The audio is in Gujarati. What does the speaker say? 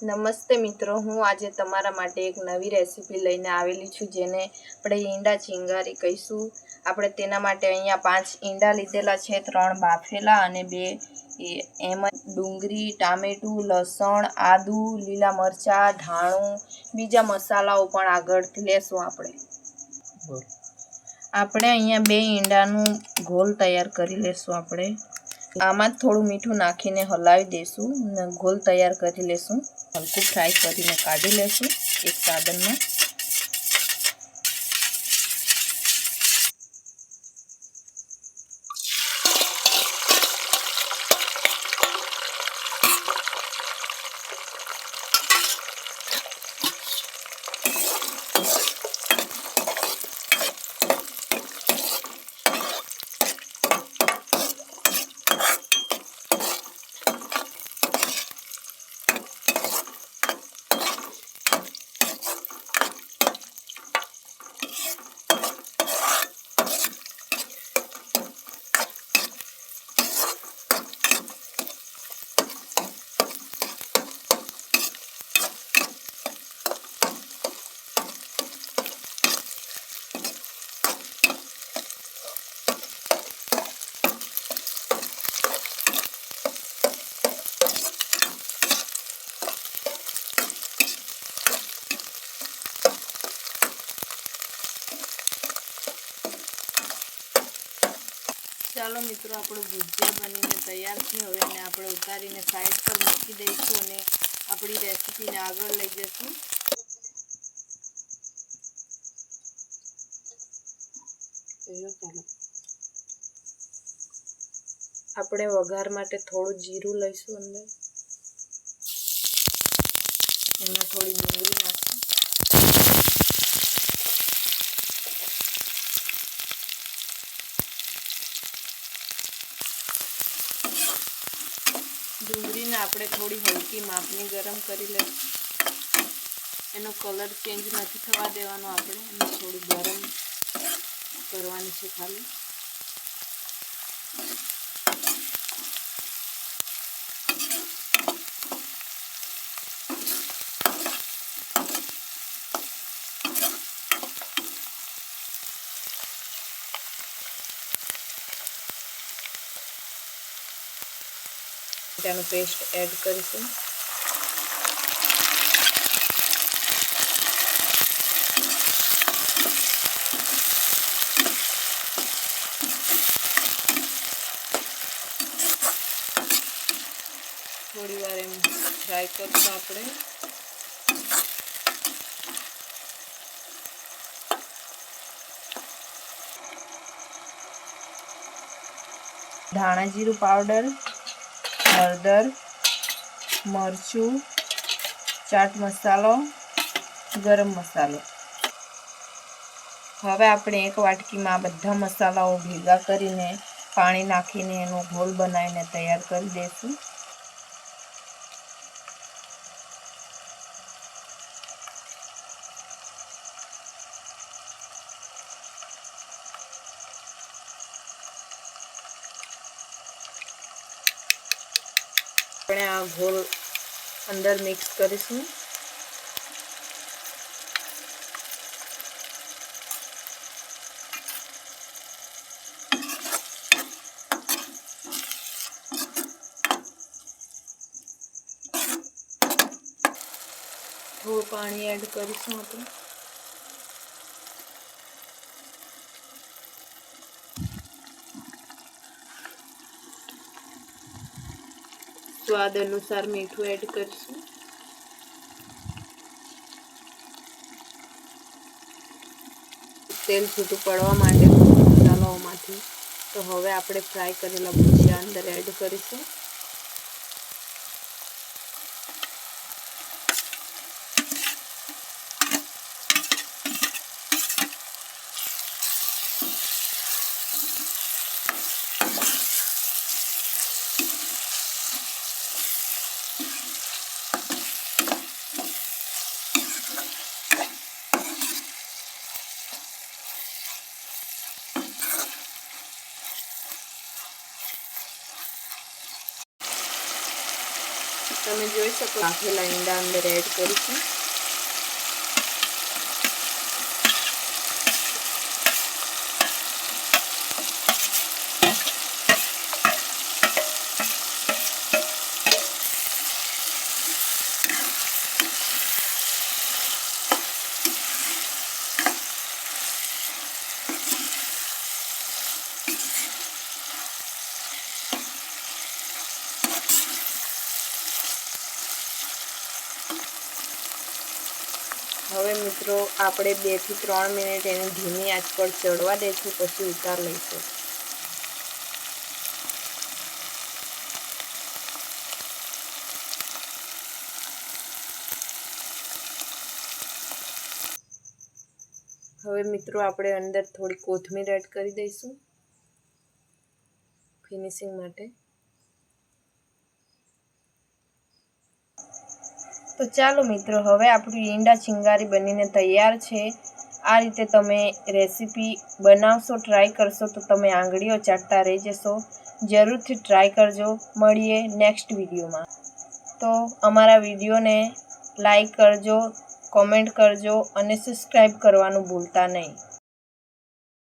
નમસ્તે મિત્રો, હું આજે તમારા માટે એક નવી રેસીપી લઈને આવેલી છું, જેને આપણે ઈંડા ચિંગારી કહીશું. આપણે તેના માટે અહીંયા 5 ઈંડા લીધેલા છે, 3 બાફેલા અને 2 એમ ડુંગળી, ટામેટું, લસણ, આદુ, લીલા મરચાં, ધાણું, બીજા મસાલાઓ પણ આગળથી લેશું. આપણે અહીંયા 2 ઈંડાનું ઘોલ તૈયાર કરી લેશું. આપણે આમાં થોડું મીઠું નાખીને હલાવી દેશું અને ઘોલ તૈયાર કરી લેશું. હલકું ફ્રાય કરીને કાઢી લેશું એક સાબનમાં. ચાલો મિત્રો, આપણો ભુજિયા બનીને તૈયાર છે. હવે એને આપણે ઉતારીને સાઈડ પર મૂકી દઈશું અને આપણી રેસીપીને આગળ લઈ જઈશું. આપણે વઘાર માટે થોડું જીરું લઈશું. અંદર એમાં થોડી ડુંગળી નાખીશું. ડુંગળીને આપણે થોડી હલકી માપની ગરમ કરી લઈશું. એનો કલર ચેન્જ નથી થવા દેવાનો. આપણે એને થોડી ગરમ કરવાની છે ખાલી. ટામેટાનું પેસ્ટ એડ કરીશું. થોડી વાર એમ ફ્રાય કરશું આપણે. ધાણા જીરું પાવડર, હળદર, મરચું, ચાટ મસાલો, ગરમ મસાલો. હવે આપણે એક વાટકીમાં આ બધા મસાલાઓ ભેગા કરીને પાણી નાખીને એનો ઘોલ બનાવીને તૈયાર કરી દઈશું. આપણે આ ઘોલ અંદર મિક્સ કરીશું. થોડું પાણી એડ કરીશું આપણે. સ્વાદ અનુસાર મીઠું એડ કરીશું. તેલ છૂટું પડવા માટે મસાલાઓમાંથી. તો હવે આપણે ફ્રાય કરેલા ભજીયા અંદર એડ કરીશું. તમે જોઈ શકો બાફેલા ઈંડા અંદર એડ કરીશું. હવે મિત્રો આપણે 2 થી 3 મિનિટ એને ધીમી આંચ પર ચડવા દઈશું, પછી ઉતાર લઈશું. હવે મિત્રો આપણે અંદર થોડી કોથમીર એડ કરી દઈશું ફિનિશિંગ માટે. તો ચાલો મિત્રો, હવે આપણી ઈંડા ચિંગારી બનીને તૈયાર છે. આ રીતે તમે રેસીપી બનાવશો, ટ્રાય કરશો તો તમે આંગળીઓ ચાટતા રહી જશો. જરૂરથી ટ્રાય કરજો. મળીએ નેક્સ્ટ વિડીયોમાં. તો અમારા વિડીયોને લાઈક કરજો, કોમેન્ટ કરજો અને સબસ્ક્રાઈબ કરવાનું ભૂલતા નહીં.